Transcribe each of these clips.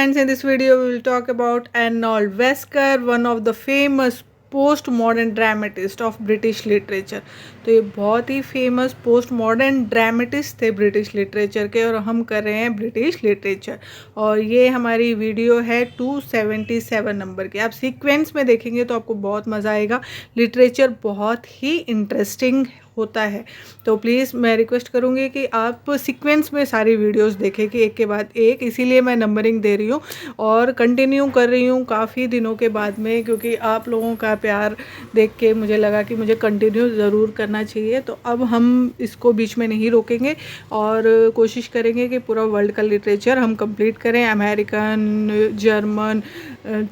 friends, in this video we will talk about Arnold Wesker, one of the famous post modern dramatist of British literature. तो ये बहुत ही famous post modern dramatist थे British literature के, और हम कर रहे हैं ब्रिटिश लिटरेचर। और ये हमारी वीडियो है 277 नंबर की। आप सीक्वेंस में देखेंगे तो आपको बहुत मज़ा आएगा। लिटरेचर बहुत ही इंटरेस्टिंग होता है, तो प्लीज़ मैं रिक्वेस्ट करूँगी कि आप सीक्वेंस में सारी वीडियोस देखें कि एक के बाद एक, इसीलिए मैं नंबरिंग दे रही हूँ और कंटिन्यू कर रही हूँ काफ़ी दिनों के बाद में, क्योंकि आप लोगों का प्यार देख के मुझे लगा कि मुझे कंटिन्यू ज़रूर करना चाहिए। तो अब हम इसको बीच में नहीं रोकेंगे और कोशिश करेंगे कि पूरा वर्ल्ड का लिटरेचर हम कंप्लीट करें। अमेरिकन, जर्मन,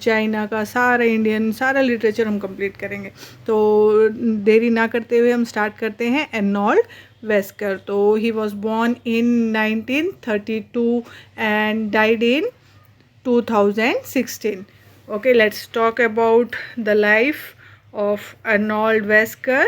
चाइना का, सारा इंडियन, सारा लिटरेचर हम कंप्लीट करेंगे। तो देरी ना करते हुए हम स्टार्ट करते हैं। अर्नोल्ड वेस्कर, तो he was born in 1932 and died in 2016. Okay, let's talk about the life of Arnold Wesker.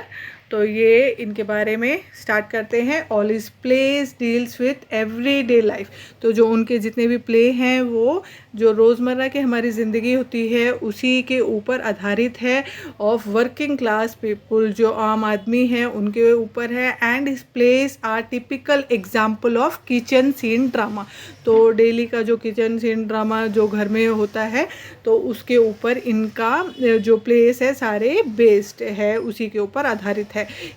तो ये इनके बारे में स्टार्ट करते हैं। All his plays deals with everyday life. तो जो उनके जितने भी प्ले हैं वो जो रोज़मर्रा की हमारी ज़िंदगी होती है उसी के ऊपर आधारित है। ऑफ वर्किंग क्लास पीपल, जो आम आदमी हैं उनके ऊपर है। And his plays are typical example of kitchen sink drama. तो डेली का जो किचन सीन ड्रामा जो घर में होता है तो उसके ऊपर इनका जो प्लेस है सारे बेस्ड है, उसी के ऊपर आधारित है।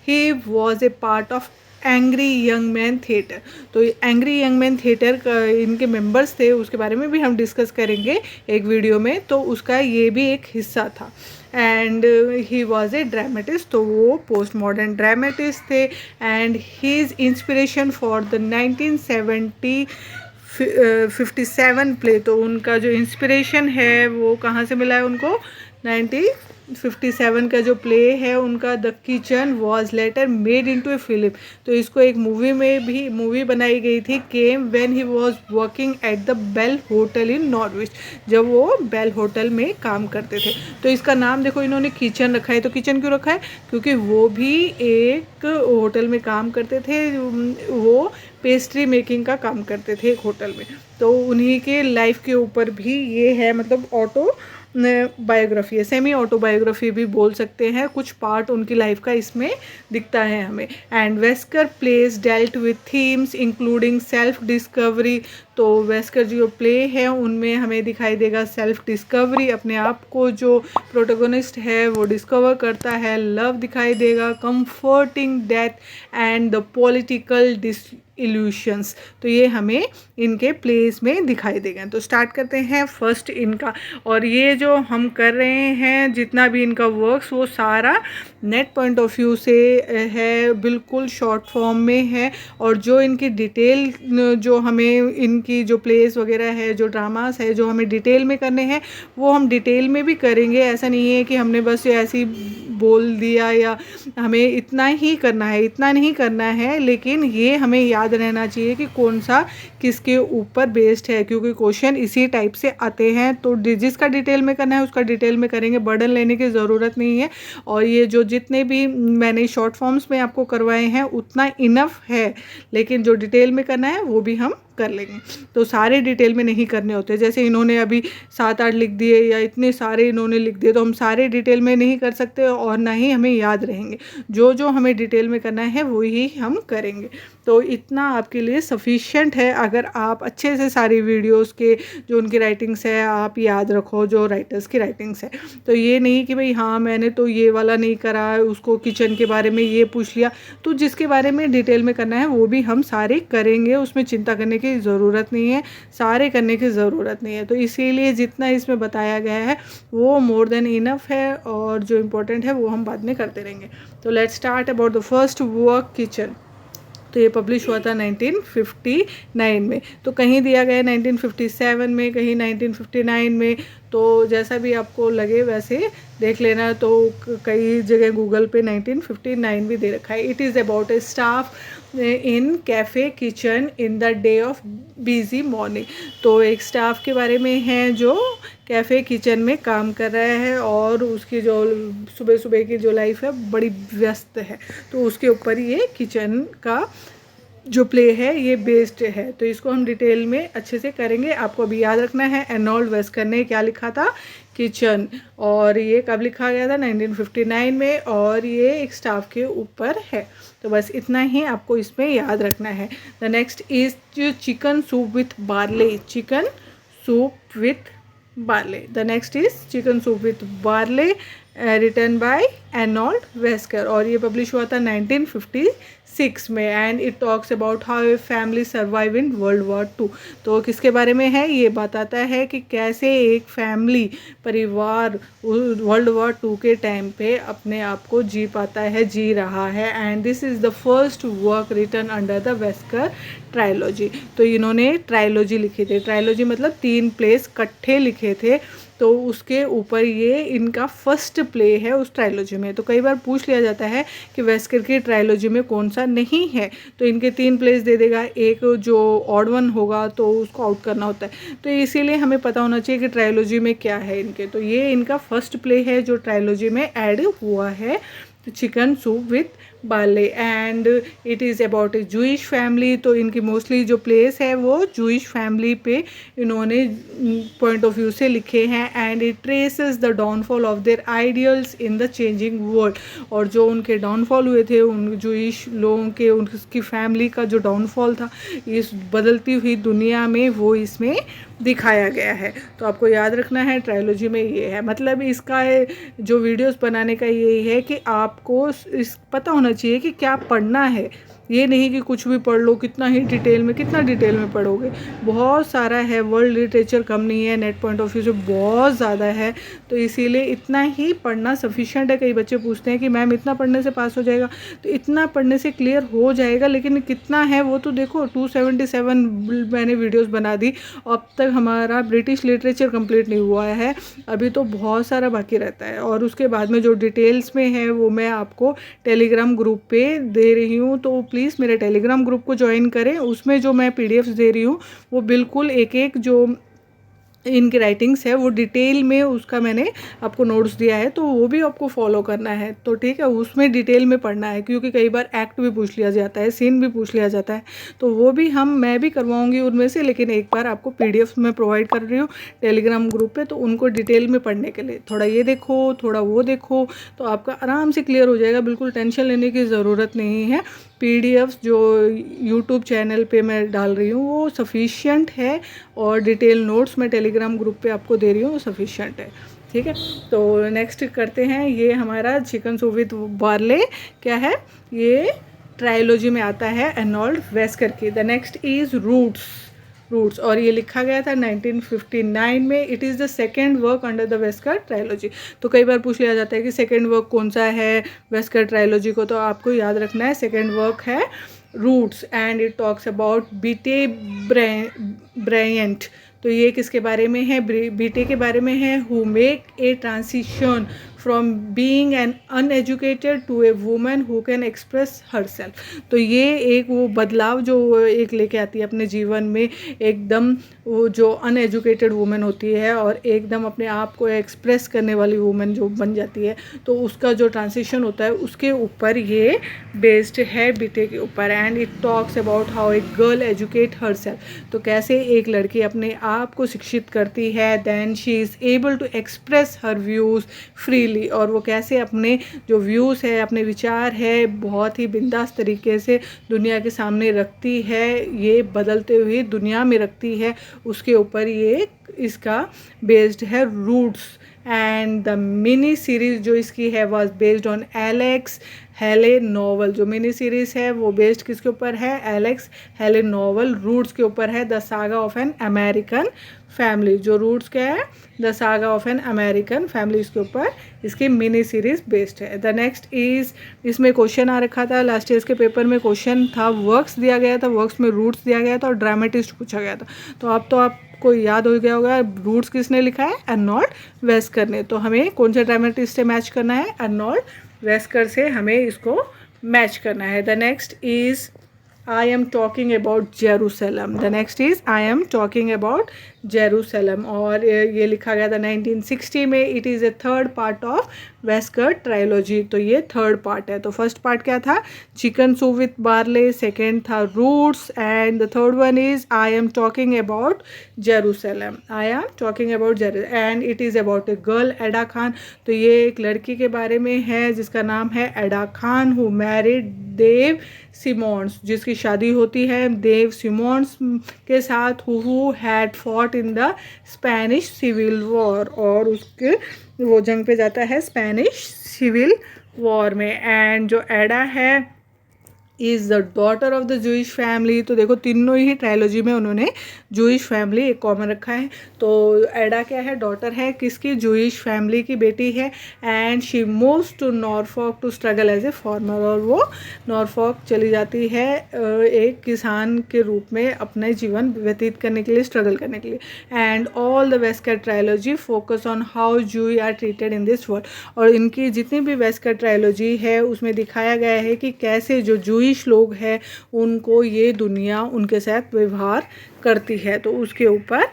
ही was A part of angry young man theatre. तो एंग्री यंग मैन थिएटर का इनके मेंबर्स थे, उसके बारे में भी हम डिस्कस करेंगे एक वीडियो में, तो उसका ये भी एक हिस्सा था। And he was a dramatist, तो वो पोस्ट मॉडर्न ड्रामेटिस्ट थे। And his inspiration for the 1957 play, तो उनका जो इंस्पिरेशन है वो कहाँ से मिला है उनको? 1957 का जो प्ले है उनका, the kitchen was later made into a film. तो इसको एक मूवी बनाई गई थी, came when he was working at the Bell Hotel in Norwich, जब वो बेल होटल में काम करते थे। तो इसका नाम देखो, इन्होंने किचन रखा है। तो किचन क्यों रखा है? क्योंकि वो भी एक होटल में काम करते थे, वो पेस्ट्री मेकिंग का काम करते थे एक होटल में। तो उन्हीं के लाइफ के ऊपर भी ये है, मतलब ऑटो बायोग्राफी है, सेमी ऑटोबायोग्राफी भी बोल सकते हैं। कुछ पार्ट उनकी लाइफ का इसमें दिखता है हमें। And Wesker place dealt with themes including self discovery. तो वेस्कर जो प्ले है उनमें हमें दिखाई देगा सेल्फ डिस्कवरी, अपने आप को जो प्रोटोगोनिस्ट है वो डिस्कवर करता है। लव दिखाई देगा, comforting death and the political illusions. तो ये हमें इनके प्लेस में दिखाई देगा। तो स्टार्ट करते हैं फर्स्ट इनका। और ये जो हम कर रहे हैं जितना भी इनका वर्क्स वो सारा नेट पॉइंट ऑफ व्यू से है, बिल्कुल शॉर्ट फॉर्म में है। और जो इनकी डिटेल, जो हमें इनकी जो प्लेस वगैरह है, जो ड्रामास है, जो हमें डिटेल में करने हैं वो हम डिटेल में भी करेंगे। ऐसा नहीं है कि हमने बस ऐसे ही बोल दिया या हमें इतना ही करना है, इतना नहीं करना है। लेकिन ये हमें याद रहना चाहिए कि कौन सा किसके ऊपर बेस्ड है, क्योंकि क्वेश्चन इसी टाइप से आते हैं। तो जिसका डिटेल में करना है उसका डिटेल में करेंगे, बर्डन लेने की ज़रूरत नहीं है। और ये जो जितने भी मैंने शॉर्ट फॉर्म्स में आपको करवाए हैं उतना इनफ है, लेकिन जो डिटेल में करना है वो भी हम कर लेंगे। तो सारे डिटेल में नहीं करने होते, जैसे इन्होंने अभी 7-8 लिख दिए या इतने सारे इन्होंने लिख दिए, तो हम सारे डिटेल में नहीं कर सकते और ना ही हमें याद रहेंगे। जो जो हमें डिटेल में करना है वही हम करेंगे। तो इतना आपके लिए सफिशिएंट है अगर आप अच्छे से सारी वीडियोस के जो उनकी राइटिंग्स है आप याद रखो, जो राइटर्स की राइटिंग्स है। तो ये नहीं कि भाई हाँ मैंने तो ये वाला नहीं करा, उसको किचन के बारे में ये पूछ लिया। तो जिसके बारे में डिटेल में करना है वो भी हम सारे करेंगे, उसमें चिंता करने की ज़रूरत नहीं है, सारे करने की ज़रूरत नहीं है। तो इसीलिए जितना इसमें बताया गया है वो मोर देन इनफ है, और जो इम्पोर्टेंट है वो हम बाद में करते रहेंगे। तो let's start about the first work, kitchen. तो ये पब्लिश हुआ था 1959 में। तो कहीं दिया गया है 1957 में, कहीं 1959 में। तो जैसा भी आपको लगे वैसे देख लेना। तो कई जगह गूगल पे 1959 भी दे रखा है। It is about A staff in cafe kitchen in the day of busy morning. तो एक स्टाफ के बारे में है जो कैफ़े किचन में काम कर रहा है और उसकी जो सुबह सुबह की जो लाइफ है बड़ी व्यस्त है। तो उसके ऊपर ये किचन का जो प्ले है ये बेस्ड है। तो इसको हम डिटेल में अच्छे से करेंगे। आपको अभी याद रखना है एर्नोल्ड वेस्कर ने क्या लिखा था, किचन, और ये कब लिखा गया था 1959 में, और ये एक स्टाफ के ऊपर है। तो बस इतना ही आपको इसमें याद रखना है। The next is chicken soup with barley, chicken soup with barley. The next is chicken soup with barley, written by Arnold Wesker, और ये पब्लिश हुआ था 1956 में। And it talks about how a family survive in World War 2। तो किसके बारे में है, ये बताता है कि कैसे एक फैमिली, परिवार वर्ल्ड वॉर 2 के टाइम पे अपने आप को जी पाता है, जी रहा है। And this is the first work written under the Wesker trilogy. तो इन्होंने ट्रायलॉजी लिखी थी, ट्रायलॉजी मतलब 3 प्लेस इकट्ठे लिखे थे, तो उसके ऊपर ये इनका फर्स्ट प्ले है उस ट्रायलॉजी में। तो कई बार पूछ लिया जाता है कि वेस्कर की ट्रायलॉजी में कौन सा नहीं है, तो इनके 3 प्लेस दे देगा, एक जो ऑड वन होगा तो उसको आउट करना होता है। तो इसीलिए हमें पता होना चाहिए कि ट्रायलॉजी में क्या है इनके। तो ये इनका फर्स्ट प्ले है जो ट्रायलॉजी में ऐड हुआ है, chicken soup with barley, and it is about A Jewish family. तो इनकी मोस्टली जो प्लेस है वो जूइश फैमिली पे इन्होंने पॉइंट ऑफ व्यू से लिखे हैं। And it traces the downfall of their ideals in the changing world, और जो उनके डाउनफॉल हुए थे उन जूइश लोगों के, उनकी फैमिली का जो डाउनफॉल था इस बदलती हुई दुनिया में, वो इसमें दिखाया गया है। तो आपको याद रखना है ट्रायलॉजी में ये है। मतलब इसका जो वीडियोस बनाने का यही है कि आपको इस पता होना चाहिए कि क्या पढ़ना है, ये नहीं कि कुछ भी पढ़ लो, कितना ही डिटेल में, कितना डिटेल में पढ़ोगे, बहुत सारा है, वर्ल्ड लिटरेचर कम नहीं है, नेट पॉइंट ऑफ व्यू से बहुत ज़्यादा है। तो इसीलिए इतना ही पढ़ना सफिशिएंट है। कई बच्चे पूछते हैं कि मैम इतना पढ़ने से पास हो जाएगा, तो इतना पढ़ने से क्लियर हो जाएगा, लेकिन कितना है वो तो देखो, 277 मैंने वीडियोस बना दी, अब तक हमारा ब्रिटिश लिटरेचर कंप्लीट नहीं हुआ है, अभी तो बहुत सारा बाकी रहता है। और उसके बाद में जो डिटेल्स में है वो मैं आपको टेलीग्राम ग्रुप पे दे रही हूँ, तो प्लीज़ मेरे टेलीग्राम ग्रुप को ज्वाइन करें। उसमें जो मैं पीडीएफ्स दे रही हूँ वो बिल्कुल एक एक जो इनकी राइटिंग्स है वो डिटेल में उसका मैंने आपको नोट्स दिया है, तो वो भी आपको फॉलो करना है। तो ठीक है, उसमें डिटेल में पढ़ना है, क्योंकि कई बार एक्ट भी पूछ लिया जाता है, सीन भी पूछ लिया जाता है, तो वो भी मैं भी करवाऊंगी उनमें से। लेकिन एक बार आपको पीडीएफ में प्रोवाइड कर रही हूँ टेलीग्राम ग्रुप पे, तो उनको डिटेल में पढ़ने के लिए थोड़ा ये देखो, थोड़ा वो देखो, तो आपका आराम से क्लियर हो जाएगा। बिल्कुल टेंशन लेने की ज़रूरत नहीं है। पीडीएफ्स जो यूट्यूब चैनल पे मैं डाल रही हूँ वो सफिशिएंट है, और डिटेल नोट्स मैं टेलीग्राम ग्रुप पे आपको दे रही हूँ वो सफिशिएंट है। ठीक है, तो नेक्स्ट करते हैं। ये हमारा चिकन सूप विद बार्ले क्या है, ये ट्रायलॉजी में आता है एर्नोल्ड वेस्कर की। द नेक्स्ट इज़ रूट्स, और ये लिखा गया था 1959 में। It is the second work under the Wesker trilogy. तो कई बार पूछ लिया जाता है कि सेकेंड वर्क कौन सा है वेस्कर ट्रायलॉजी को, तो आपको याद रखना है सेकेंड वर्क है Roots, and it talks about Beatie Bryant. तो ये किसके बारे में है, बीटे के बारे में है, who make a transition from being an uneducated to a woman who can express herself. तो ये एक वो बदलाव जो एक लेके आती है अपने जीवन में, एकदम वो जो अनएजुकेटेड वुमन होती है और एकदम अपने आप को एक्सप्रेस करने वाली वुमन जो बन जाती है, तो उसका जो ट्रांसिशन होता है उसके ऊपर ये बेस्ड है, बीटे के ऊपर। And it talks about how a girl educate herself. तो कैसे एक लड़की अपने आप को शिक्षित करती है, then she is able to express her views freely, और वो कैसे अपने जो व्यूज़ है, अपने विचार है, बहुत ही बिंदास तरीके से दुनिया के सामने रखती है, ये बदलते हुए दुनिया में रखती है, उसके ऊपर ये इसका बेस्ड है Roots. And the mini series जो इसकी है was based on Alex Haley novel. जो मिनी सीरीज़ है वो बेस्ड किसके ऊपर है, एलेक्स हेले नॉवल। रूट्स के ऊपर है the saga of an American family. जो रूट्स क्या है, the saga of an American family, इसके ऊपर इसकी मिनी सीरीज़ बेस्ड है। द नेक्स्ट इज़, इसमें क्वेश्चन आ रखा था लास्ट ईयर के पेपर में, क्वेश्चन था वर्क्स दिया गया था, वर्क्स में रूट्स दिया गया था और ड्रामेटिस्ट पूछा गया था। तो अब तो आपको याद हो गया होगा रूट्स किसने लिखा है, एर्नोल्ड वेस्कर ने। तो हमें कौन से ड्रामेटिस्ट से मैच करना है, एर्नोल्ड वेस्कर से हमें इसको मैच करना है। The next is I am talking about Jerusalem. The next is I am talking about Jerusalem. और ये लिखा गया था 1960 में. It is a third part of Wesker trilogy. तो ये थर्ड पार्ट है. तो फर्स्ट पार्ट क्या था? Chicken soup with barley. Second था roots. And the third one is I am talking about Jerusalem. I am talking about Jerusalem and it is about a girl, Ada Kahn. तो ये एक लड़की के बारे में है जिसका नाम है Ada Kahn, who married Dave Simmonds, जिसकी शादी होती है देव सिमोन्स के साथ, who had fought in the Spanish Civil War. और उसके वो जंग पे जाता है स्पेनिश सिविल वॉर में. एंड जो एडा है is the daughter of the Jewish family. तो देखो तीनों ही ट्रायोलॉजी में उन्होंने जूइश फैमिली एक कॉमन रखा है. तो एडा क्या है? डॉटर है किसकी? जूइश फैमिली की बेटी है. And she moves to Norfolk to struggle as a farmer. और वो नॉरफॉक चली जाती है एक किसान के रूप में अपने जीवन व्यतीत करने के लिए, स्ट्रगल करने के लिए. And all the Wesker trilogy focus on how Jews are treated in this world. और इनकी जितनी भी वेस्कर ट्रायोलॉजी है उसमें दिखाया गया है कि कैसे जो जूइश लोग हैं उनको ये दुनिया उनके साथ व्यवहार करती है. तो उसके ऊपर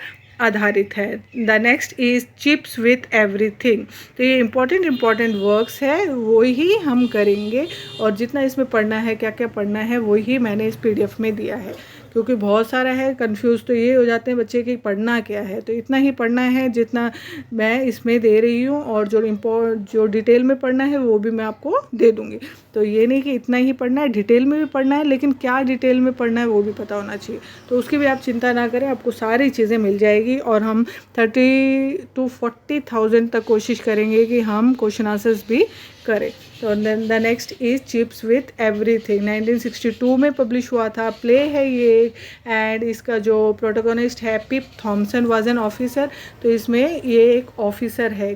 आधारित है. The next is chips with everything. तो ये इम्पॉर्टेंट वर्क्स है, वही हम करेंगे. और जितना इसमें पढ़ना है, क्या क्या पढ़ना है, वही मैंने इस PDF में दिया है. क्योंकि बहुत सारा है, कंफ्यूज तो ये हो जाते हैं बच्चे कि पढ़ना क्या है. तो इतना ही पढ़ना है जितना मैं इसमें दे रही हूँ. और जो डिटेल में पढ़ना है वो भी मैं आपको दे दूँगी. तो ये नहीं कि इतना ही पढ़ना है, डिटेल में भी पढ़ना है, लेकिन क्या डिटेल में पढ़ना है वो भी पता होना चाहिए. तो उसकी भी आप चिंता ना करें, आपको सारी चीज़ें मिल जाएगी. और हम 30,000 to 40,000 तक कोशिश करेंगे कि हम क्वेश्चन आंसर्स भी करें. तो the next is chips with everything. 1962 में पब्लिश हुआ था. प्ले है ये. एंड इसका जो प्रोटोगोनिस्ट है पिप थॉमसन वाज एन ऑफिसर. तो इसमें ये एक ऑफिसर है.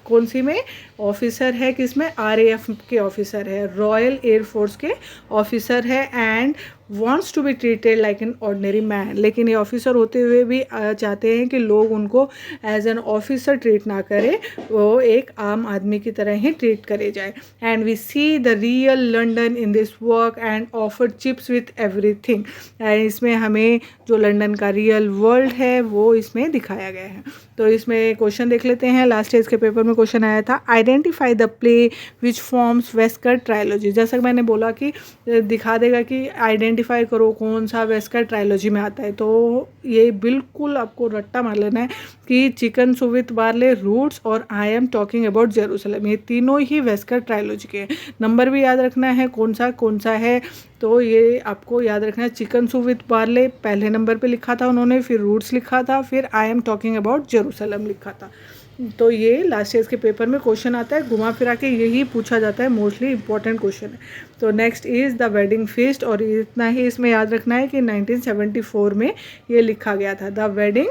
कौन सी में ऑफिसर है? किसमें? RAF के ऑफिसर है, रॉयल एयरफोर्स के ऑफिसर है. And wants to be treated like an ordinary man. लेकिन ये ऑफिसर होते हुए भी चाहते हैं कि लोग उनको एज एन ऑफिसर ट्रीट ना करें, वो एक आम आदमी की तरह ही ट्रीट करे जाए. And we see the real London in this work and offer chips with everything. इसमें हमें जो लंदन का रियल वर्ल्ड है वो इसमें दिखाया गया है. तो इसमें क्वेश्चन देख लेते हैं. लास्ट ईयर के पेपर में क्वेश्चन आया था, identify the play which forms Wesker trilogy. जैसा कि मैंने बोला कि दिखा देगा कि आइडेंटिफाई करो कौन सा वेस्कर ट्रायोलॉजी में आता है. तो ये बिल्कुल आपको रट्टा मार लेना है कि chicken soup with barley, roots और I am talking about Jerusalem, ये तीनों ही वेस्कर ट्रायोलॉजी के हैं. नंबर भी याद रखना है कौन सा है. तो ये आपको याद रखना है. चिकन सूप विथ बार्ले पहले नंबर पे लिखा था उन्होंने, फिर रूट्स लिखा था, फिर आई एम टॉकिंग अबाउट जेरूसलम लिखा था. तो ये लास्ट ईयर के पेपर में क्वेश्चन आता है, घुमा फिरा के यही पूछा जाता है, मोस्टली इंपॉर्टेंट क्वेश्चन है. तो next is the wedding feast. और इतना ही इसमें याद रखना है कि 1974 में ये लिखा गया था, the wedding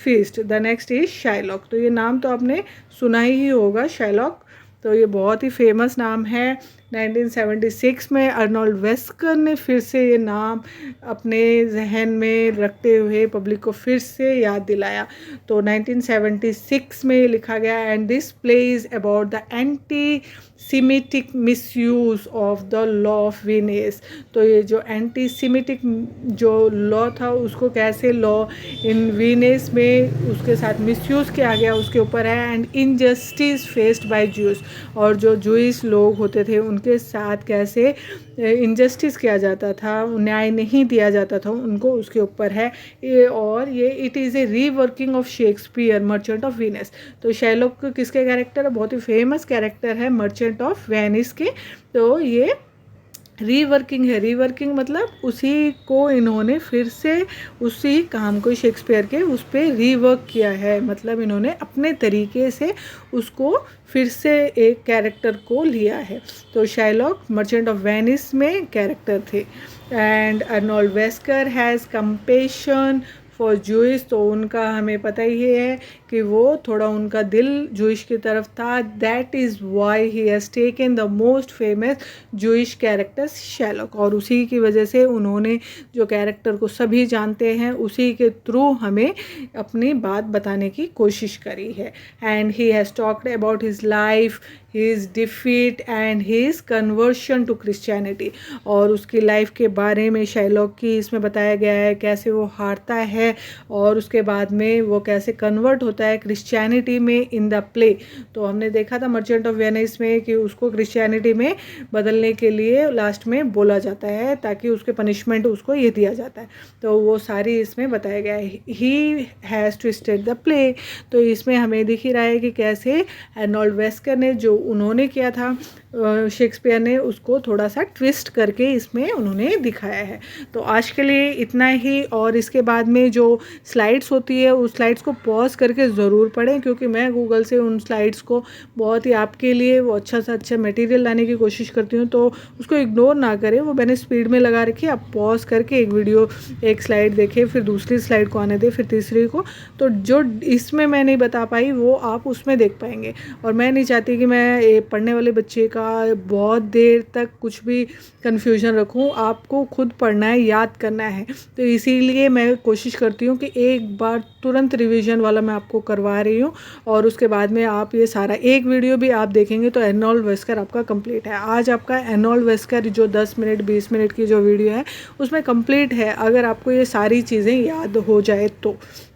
feast. The next is Shylock. तो ये नाम तो आपने सुना ही होगा, शाइलॉक. तो ये बहुत ही फेमस नाम है. 1976 में अर्नोल्ड वेस्कर ने फिर से ये नाम अपने जहन में रखते हुए पब्लिक को फिर से याद दिलाया. तो 1976 में लिखा गया, and this play is about the anti Semitic misuse of the law of Venice. तो ये जो एंटी सीमिटिक जो लॉ था उसको कैसे लॉ इन वीनेस में उसके साथ मिसयूज़ किया गया उसके ऊपर है. And injustice faced by juice. और जो जूइश लोग होते थे उनके साथ कैसे इनजस्टिस किया जाता था, न्याय नहीं दिया जाता था उनको, उसके ऊपर है. और ये it is a reworking of Shakespeare merchant of Venus. तो शाइलॉक किसके कैरेक्टर है? बहुत ही फेमस कैरेक्टर है मर्चेंट ऑफ वेनिस के. तो ये रीवर्किंग है. रीवर्किंग मतलब उसी को इन्होंने फिर से उसी काम को शेक्सपियर के उस पर रीवर्क किया है. मतलब इन्होंने अपने तरीके से उसको फिर से एक कैरेक्टर को लिया है. तो शाइलॉक मर्चेंट ऑफ वेनिस में कैरेक्टर थे. And Arnold Wesker has compassion for Jewish. तो उनका हमें पता ही है कि वो थोड़ा उनका दिल जूइश की तरफ था. That is why he has taken the most famous Jewish characters Shylock. और उसी की वजह से उन्होंने जो कैरेक्टर को सभी जानते हैं उसी के थ्रू हमें अपनी बात बताने की कोशिश करी है. And he has talked about his life his defeat and his conversion to Christianity। और उसकी लाइफ के बारे में शाइलॉक की इसमें बताया गया है, कैसे वो हारता है और उसके बाद में वो कैसे कन्वर्ट होता है क्रिश्चियनिटी में इन द प्ले। तो हमने देखा था मर्चेंट ऑफ वेनिस में कि उसको क्रिश्चियनिटी में बदलने के लिए लास्ट में बोला जाता है, ताकि उसके पनिशमेंट उसको ये दिया जाता है। तो वो सारी इसमें बताया गया है। He has to state the play. तो इसमें हमें दिख ही रहा है कि कैसे अर्नोल्ड वेस्कर ने जो उन्होंने किया था शेक्सपियर ने उसको थोड़ा सा ट्विस्ट करके इसमें उन्होंने दिखाया है। तो आज के लिए इतना ही, और इसके बाद में जो स्लाइड्स होती है उस स्लाइड्स को पॉज करके ज़रूर पढ़ें, क्योंकि मैं गूगल से उन स्लाइड्स को बहुत ही आपके लिए वो अच्छा सा अच्छा मटेरियल लाने की कोशिश करती हूँ, तो उसको इग्नोर ना करें। वो मैंने स्पीड में लगा रखी है, आप पॉज करके एक स्लाइड देखें, फिर दूसरी स्लाइड को आने दें, फिर तीसरी को। तो जो इसमें मैं नहीं बता पाई वो आप उसमें देख पाएंगे। और मैं नहीं चाहती कि मैं पढ़ने वाले बच्चे का बहुत देर तक कुछ भी कन्फ्यूजन रखूं। आपको खुद पढ़ना है, याद करना है, तो इसीलिए मैं कोशिश करती हूँ कि एक बार तुरंत रिवीजन वाला मैं आपको करवा रही हूँ, और उसके बाद में आप ये सारा एक वीडियो भी आप देखेंगे तो अर्नोल्ड वेस्कर आपका कंप्लीट है। आज आपका अर्नोल्ड वेस्कर जो 10 मिनट 20 मिनट की जो वीडियो है उसमें कंप्लीट है, अगर आपको ये सारी चीज़ें याद हो जाए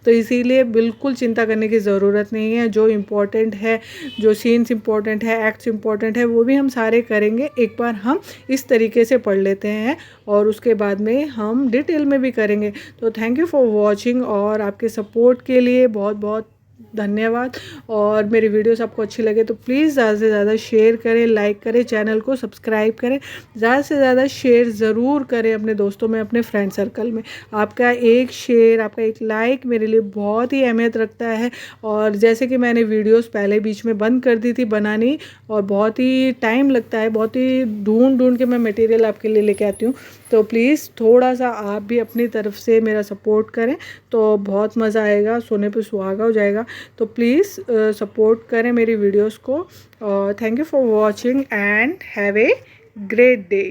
तो इसीलिए बिल्कुल चिंता करने की ज़रूरत नहीं है। जो इम्पोर्टेंट है, जो सीन्स इम्पोर्टेंट है, एक्ट्स इम्पोर्टेंट है, वो भी हम सारे करेंगे। एक बार हम इस तरीके से पढ़ लेते हैं और उसके बाद में हम डिटेल में भी करेंगे। तो थैंक यू फॉर वॉचिंग, और आपके सपोर्ट के लिए बहुत बहुत धन्यवाद। और मेरी वीडियोस आपको अच्छी लगे तो प्लीज़ ज़्यादा से ज़्यादा शेयर करें, लाइक करें, चैनल को सब्सक्राइब करें, ज़्यादा से ज़्यादा शेयर ज़रूर करें अपने दोस्तों में, अपने फ्रेंड सर्कल में। आपका एक शेयर, आपका एक लाइक मेरे लिए बहुत ही अहमियत रखता है। और जैसे कि मैंने वीडियोस पहले बीच में बंद कर दी थी बनानी, और बहुत ही टाइम लगता है, बहुत ही ढूंढ के मैं मटेरियल आपके लिए लेके आती हूँ। तो प्लीज़ थोड़ा सा आप भी अपनी तरफ से मेरा सपोर्ट करें तो बहुत मज़ा आएगा, सोने पे सुहागा हो जाएगा। तो प्लीज़ सपोर्ट करें मेरी वीडियोस को। Thank you for watching and have a great day.